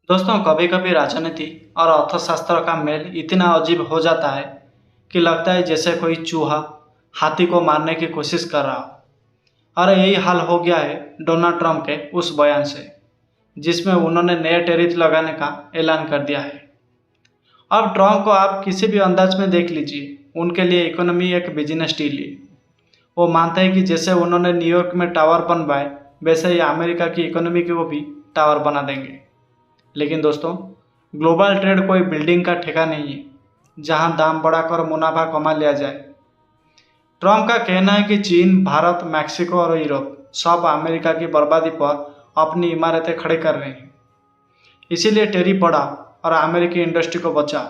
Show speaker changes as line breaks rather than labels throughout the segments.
दोस्तों, कभी कभी राजनीति और अर्थशास्त्र का मेल इतना अजीब हो जाता है कि लगता है जैसे कोई चूहा हाथी को मारने की कोशिश कर रहा हो। और यही हाल हो गया है डोनाल्ड ट्रंप के उस बयान से, जिसमें उन्होंने नए टैरिफ लगाने का ऐलान कर दिया है। अब ट्रंप को आप किसी भी अंदाज में देख लीजिए, उनके लिए इकोनॉमी एक बिजनेस डील है। वो मानते हैं कि जैसे उन्होंने न्यूयॉर्क में टावर बनवाए, वैसे ही अमेरिका की इकोनॉमी को भी टावर बना देंगे। लेकिन दोस्तों, ग्लोबल ट्रेड कोई बिल्डिंग का ठेका नहीं है जहां दाम बढ़ाकर मुनाफा कमा लिया जाए। ट्रंप का कहना है कि चीन, भारत, मैक्सिको और यूरोप सब अमेरिका की बर्बादी पर अपनी इमारतें खड़े कर रहे हैं। इसीलिए टैरिफ बढ़ा और अमेरिकी इंडस्ट्री को बचा।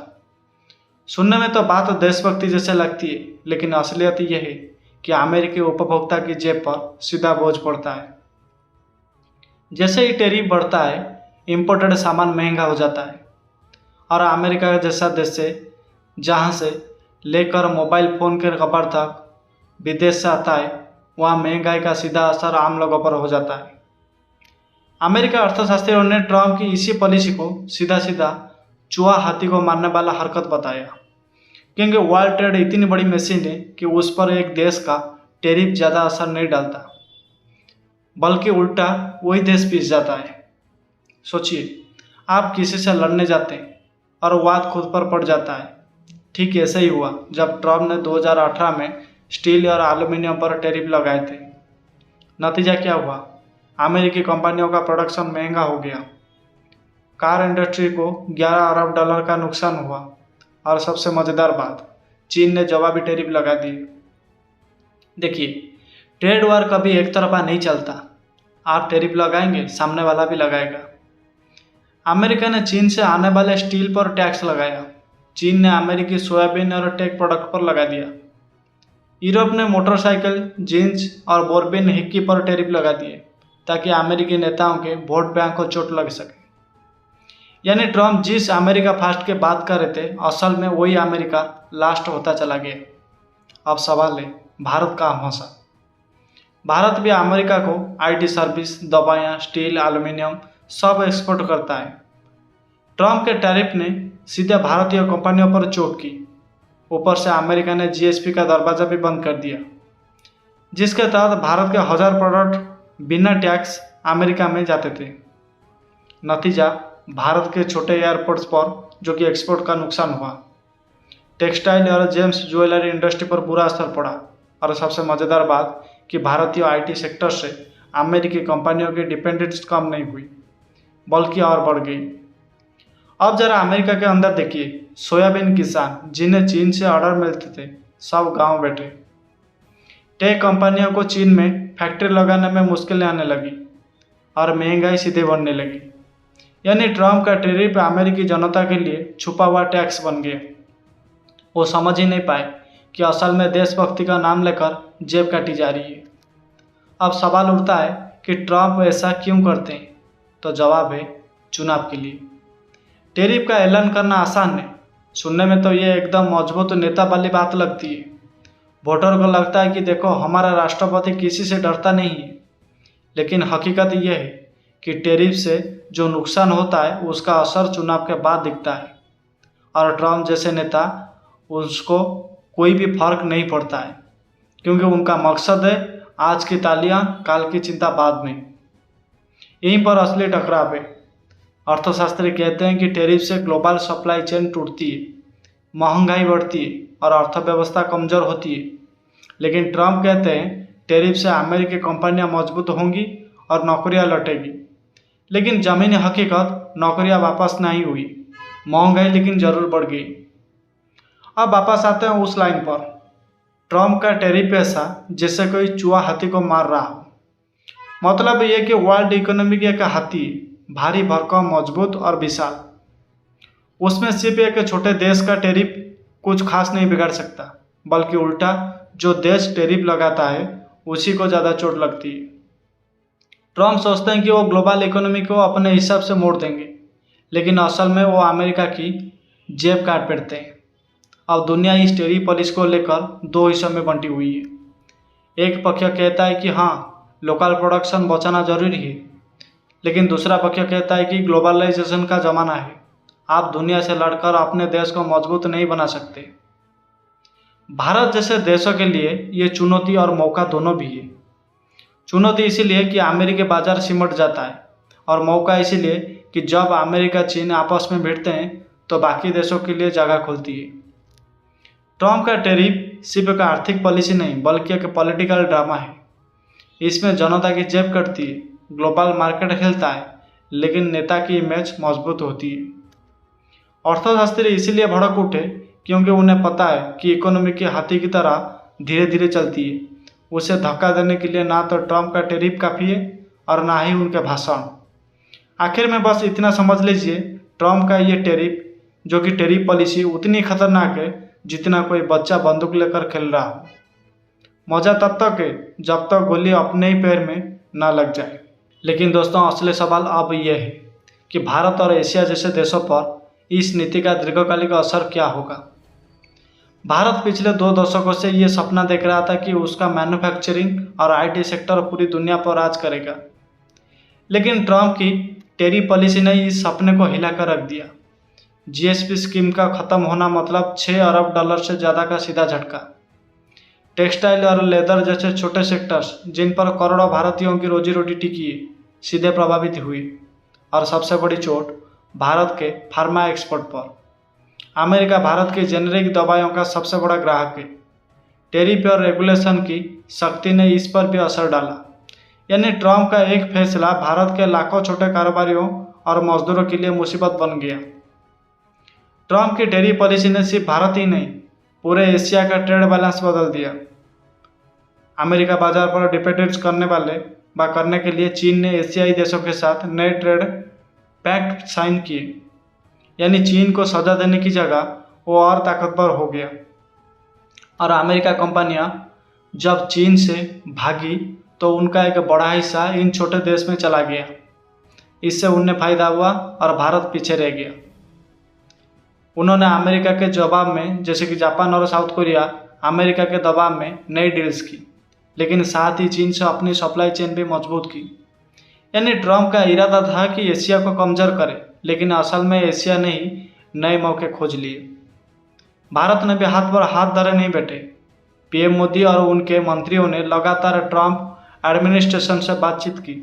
सुनने में तो बात देशभक्ति जैसे लगती है, लेकिन असलियत यह है कि अमेरिकी उपभोक्ता की जेब पर सीधा बोझ पड़ता है। जैसे ही टैरिफ बढ़ता है, इंपोर्टेड सामान महंगा हो जाता है। और अमेरिका जैसा देश से जहाँ से लेकर मोबाइल फ़ोन के रबर तक विदेश से आता है, वहाँ महंगाई का सीधा असर आम लोगों पर हो जाता है। अमेरिका अर्थशास्त्रियों ने ट्रंप की इसी पॉलिसी को सीधा सीधा चूहा हाथी को मारने वाला हरकत बताया, क्योंकि वर्ल्ड ट्रेड इतनी बड़ी मशीन है कि उस पर एक देश का टैरिफ ज़्यादा असर नहीं डालता, बल्कि उल्टा वही देश पीस जाता है। सोचिए, आप किसी से लड़ने जाते हैं और वाद खुद पर पड़ जाता है। ठीक ऐसे ही हुआ जब ट्रंप ने 2018 में स्टील और एल्यूमिनियम पर टैरिफ लगाए थे। नतीजा क्या हुआ? अमेरिकी कंपनियों का प्रोडक्शन महंगा हो गया, कार इंडस्ट्री को 11 अरब डॉलर का नुकसान हुआ, और सबसे मज़ेदार बात, चीन ने जवाबी टैरिफ लगा दिए। देखिए, ट्रेड वार कभी एक तरफा नहीं चलता। आप टैरिफ लगाएंगे, सामने वाला भी लगाएगा। अमेरिका ने चीन से आने वाले स्टील पर टैक्स लगाया, चीन ने अमेरिकी सोयाबीन और टेक प्रोडक्ट पर लगा दिया। यूरोप ने मोटरसाइकिल, जींस और बोर्बिन हिक्की पर टैरिफ लगा दिए, ताकि अमेरिकी नेताओं के वोट बैंक को चोट लग सके। यानी ट्रंप जिस अमेरिका फर्स्ट की बात कर रहे थे, असल में वही अमेरिका लास्ट होता चला गया। अब सवाल है, भारत का हौसला। भारत भी अमेरिका को आईटी सर्विस, दवाइयाँ, स्टील, एल्यूमिनियम सब एक्सपोर्ट करता है। ट्रंप के टैरिफ ने सीधे भारतीय कंपनियों पर चोट की। ऊपर से अमेरिका ने जीएसपी का दरवाजा भी बंद कर दिया, जिसके तहत भारत के 1000 प्रोडक्ट बिना टैक्स अमेरिका में जाते थे। नतीजा, भारत के छोटे एयरपोर्ट्स पर जो कि एक्सपोर्ट का नुकसान हुआ। टेक्सटाइल और जेम्स ज्वेलरी इंडस्ट्री पर बुरा असर पड़ा। और सबसे मज़ेदार बात कि भारतीय आईटी सेक्टर से अमेरिकी कंपनियों की डिपेंडेंस कम नहीं हुई, बल्कि और बढ़ गई। अब जरा अमेरिका के अंदर देखिए, सोयाबीन किसान जिन्हें चीन से ऑर्डर मिलते थे, सब गांव बैठे। टेक कंपनियों को चीन में फैक्ट्री लगाने में मुश्किलें आने लगी और महंगाई सीधे बढ़ने लगी। यानी ट्रंप का टैरिफ अमेरिकी जनता के लिए छुपा हुआ टैक्स बन गया। वो समझ ही नहीं पाए कि असल में देशभक्ति का नाम लेकर जेब काटी जा रही है। अब सवाल उठता है कि ट्रंप ऐसा क्यों करते हैं? तो जवाब है, चुनाव के लिए। टैरिफ का ऐलान करना आसान है, सुनने में तो ये एकदम मजबूत नेता वाली बात लगती है। वोटर को लगता है कि देखो, हमारा राष्ट्रपति किसी से डरता नहीं है। लेकिन हकीकत यह है कि टैरिफ से जो नुकसान होता है, उसका असर चुनाव के बाद दिखता है। और ट्रंप जैसे नेता, उसको कोई भी फर्क नहीं पड़ता है, क्योंकि उनका मकसद है आज की तालियां, काल की चिंता बाद में। यहीं पर असली टकराव है। अर्थशास्त्री कहते हैं कि टैरिफ से ग्लोबल सप्लाई चेन टूटती है, महंगाई बढ़ती है और अर्थव्यवस्था कमज़ोर होती है। लेकिन ट्रंप कहते हैं टैरिफ से अमेरिकी कंपनियां मजबूत होंगी और नौकरियां लौटेगी। लेकिन ज़मीनी हकीकत, नौकरियां वापस नहीं हुई, महंगाई लेकिन ज़रूर बढ़ गई। अब वापस आते हैं उस लाइन पर, ट्रंप का टैरिफ ऐसा जैसे कोई चूहा हाथी को मार रहा हो। मतलब ये कि वर्ल्ड इकोनॉमी की एक हाथी है, भारी भरकम, मजबूत और विशाल। उसमें सिर्फ एक छोटे देश का टैरिफ कुछ खास नहीं बिगाड़ सकता, बल्कि उल्टा, जो देश टैरिफ लगाता है उसी को ज़्यादा चोट लगती है। ट्रंप सोचते हैं कि वो ग्लोबल इकोनॉमी को अपने हिसाब से मोड़ देंगे, लेकिन असल में वो अमेरिका की जेब काट पेटते हैं। अब दुनिया इस टैरिफ पॉलिसी को लेकर दो हिस्सों में बंटी हुई है। एक पक्ष कहता है कि हाँ, लोकल प्रोडक्शन बचाना जरूरी है, लेकिन दूसरा पक्ष कहता है कि ग्लोबलाइजेशन का ज़माना है, आप दुनिया से लड़कर अपने देश को मजबूत नहीं बना सकते। भारत जैसे देशों के लिए ये चुनौती और मौका दोनों भी है। चुनौती इसीलिए कि अमेरिकी बाजार सिमट जाता है, और मौका इसीलिए कि जब अमेरिका चीन आपस में भिड़ते हैं तो बाकी देशों के लिए जगह खुलती है। ट्रम्प का टैरिफ सिर्फ एक आर्थिक पॉलिसी नहीं बल्कि एक पॉलिटिकल ड्रामा है। इसमें जनता की जेब कटती है, ग्लोबल मार्केट हिलता है, लेकिन नेता की इमेज मजबूत होती है। अर्थशास्त्री इसीलिए भड़क उठे क्योंकि उन्हें पता है कि इकोनॉमी की हाथी की तरह धीरे धीरे चलती है। उसे धक्का देने के लिए ना तो ट्रम्प का टैरिफ काफ़ी है और ना ही उनके भाषण। आखिर में बस इतना समझ लीजिए, ट्रम्प का ये टैरिफ जो कि टैरिफ पॉलिसी उतनी खतरनाक है जितना कोई बच्चा बंदूक लेकर खेल रहा हो। मज़ा तब तक है जब तक गोली अपने ही पैर में ना लग जाए। लेकिन दोस्तों, असली सवाल अब यह है कि भारत और एशिया जैसे देशों पर इस नीति का दीर्घकालिक असर क्या होगा। भारत पिछले 2 दशकों से ये सपना देख रहा था कि उसका मैन्युफैक्चरिंग और आईटी सेक्टर पूरी दुनिया पर राज करेगा, लेकिन ट्रम्प की टैरिफ पॉलिसी ने इस सपने को हिलाकर रख दिया। जीएसपी स्कीम का खत्म होना मतलब $6 अरब से ज़्यादा का सीधा झटका। टेक्सटाइल और लेदर जैसे छोटे सेक्टर्स जिन पर करोड़ों भारतीयों की रोजी रोटी टिकी है, सीधे प्रभावित हुए। और सबसे बड़ी चोट भारत के फार्मा एक्सपोर्ट पर। अमेरिका भारत की जेनेरिक दवाइयों का सबसे बड़ा ग्राहक है। टैरिफ और रेगुलेशन की सख्ती ने इस पर भी असर डाला। यानी ट्रम्प का एक फैसला भारत के लाखों छोटे कारोबारियों और मजदूरों के लिए मुसीबत बन गया। ट्रम्प की टैरिफ पॉलिसी ने सिर्फ भारत ही नहीं, पूरे एशिया का ट्रेड बैलेंस बदल दिया। अमेरिका बाजार पर डिपेंडेंस करने के लिए चीन ने एशियाई देशों के साथ नए ट्रेड पैक्ट साइन किए। यानी चीन को सजा देने की जगह वो और ताकतवर हो गया। और अमेरिका कंपनियां जब चीन से भागी तो उनका एक बड़ा हिस्सा इन छोटे देश में चला गया। इससे उन्हें फायदा हुआ और भारत पीछे रह गया। उन्होंने अमेरिका के जवाब में, जैसे कि जापान और साउथ कोरिया, अमेरिका के दबाव में नई डील्स की, लेकिन साथ ही चीन से अपनी सप्लाई चेन भी मजबूत की। यानी ट्रम्प का इरादा था कि एशिया को कमजोर करे, लेकिन असल में एशिया ने ही नए मौके खोज लिए। भारत ने भी हाथ पर हाथ धरे नहीं बैठे। पीएम मोदी और उनके मंत्रियों ने लगातार ट्रम्प एडमिनिस्ट्रेशन से बातचीत की।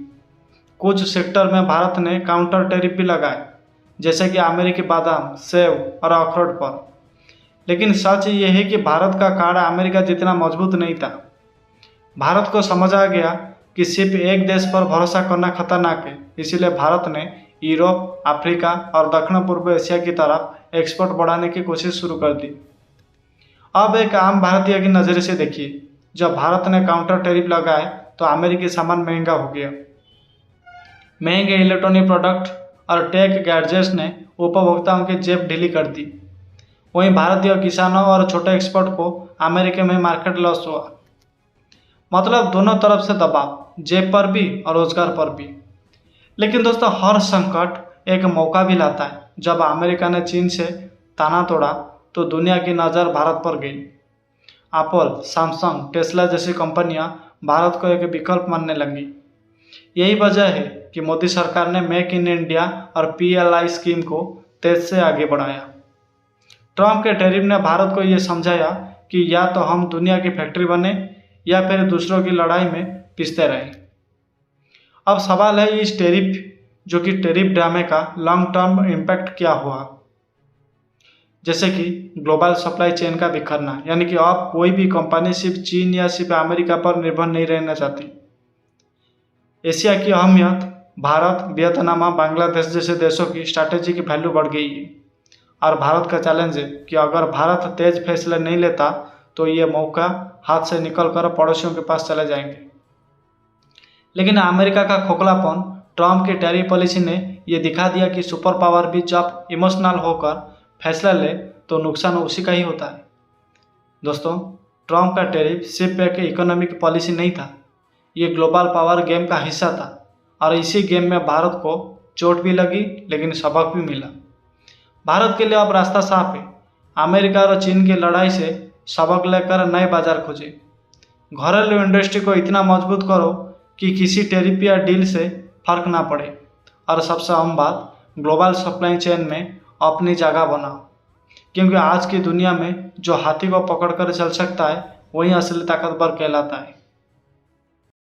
कुछ सेक्टर में भारत ने काउंटर टैरिफ भी लगाए, जैसे कि अमेरिकी बादाम, सेब और अखरोट पर। लेकिन सच ये है कि भारत का कार्ड अमेरिका जितना मजबूत नहीं था। भारत को समझ आ गया कि सिर्फ एक देश पर भरोसा करना खतरनाक है, इसीलिए भारत ने यूरोप, अफ्रीका और दक्षिण पूर्व एशिया की तरफ एक्सपोर्ट बढ़ाने की कोशिश शुरू कर दी। अब एक आम भारतीय की नज़र से देखिए, जब भारत ने काउंटर टैरिफ लगाए तो अमेरिकी सामान महंगा हो गया। महंगे इलेक्ट्रॉनिक प्रोडक्ट और टेक गैजेट्स ने उपभोक्ताओं की जेब ढीली कर दी। वहीं भारतीय किसानों और छोटे एक्सपोर्ट को अमेरिका में मार्केट लॉस हुआ। मतलब दोनों तरफ से दबाव, जेब पर भी और रोजगार पर भी। लेकिन दोस्तों, हर संकट एक मौका भी लाता है। जब अमेरिका ने चीन से ताना तोड़ा तो दुनिया की नज़र भारत पर गई। एप्पल, सैमसंग, टेस्ला जैसी कंपनियां भारत को एक विकल्प मानने लगी। यही वजह है कि मोदी सरकार ने मेक इन इंडिया और PLI स्कीम को तेज से आगे बढ़ाया। ट्रम्प के टैरिफ ने भारत को ये समझाया कि या तो हम दुनिया की फैक्ट्री बने या फिर दूसरों की लड़ाई में पिसते रहें। अब सवाल है, इस टैरिफ ड्रामे का लॉन्ग टर्म इम्पैक्ट क्या हुआ। जैसे कि ग्लोबल सप्लाई चेन का बिखरना, यानी कि अब कोई भी कंपनी सिर्फ चीन या सिर्फ अमेरिका पर निर्भर नहीं रहना चाहती। एशिया की अहमियत, भारत, वियतनाम, बांग्लादेश जैसे देशों की स्ट्रैटेजी की वैल्यू बढ़ गई है। और भारत का चैलेंज है कि अगर भारत तेज फैसले नहीं लेता तो ये मौका हाथ से निकल कर पड़ोसियों के पास चले जाएंगे। लेकिन अमेरिका का खोखलापन, ट्रम्प की टैरिफ पॉलिसी ने यह दिखा दिया कि सुपर पावर भी जब इमोशनल होकर फैसला ले तो नुकसान उसी का ही होता है। दोस्तों, ट्रम्प का टैरिफ सिर्फ एक इकोनॉमिक पॉलिसी नहीं था, ये ग्लोबल पावर गेम का हिस्सा था। और इसी गेम में भारत को चोट भी लगी, लेकिन सबक भी मिला। भारत के लिए अब रास्ता साफ है। अमेरिका और चीन की लड़ाई से सबक लेकर नए बाजार खोजे। घरेलू इंडस्ट्री को इतना मजबूत करो कि किसी टैरिफ या डील से फर्क ना पड़े। और सबसे अहम बात, ग्लोबल सप्लाई चेन में अपनी जगह बनाओ, क्योंकि आज की दुनिया में जो हाथी को पकड़ कर चल सकता है वही असली ताकतवर कहलाता है।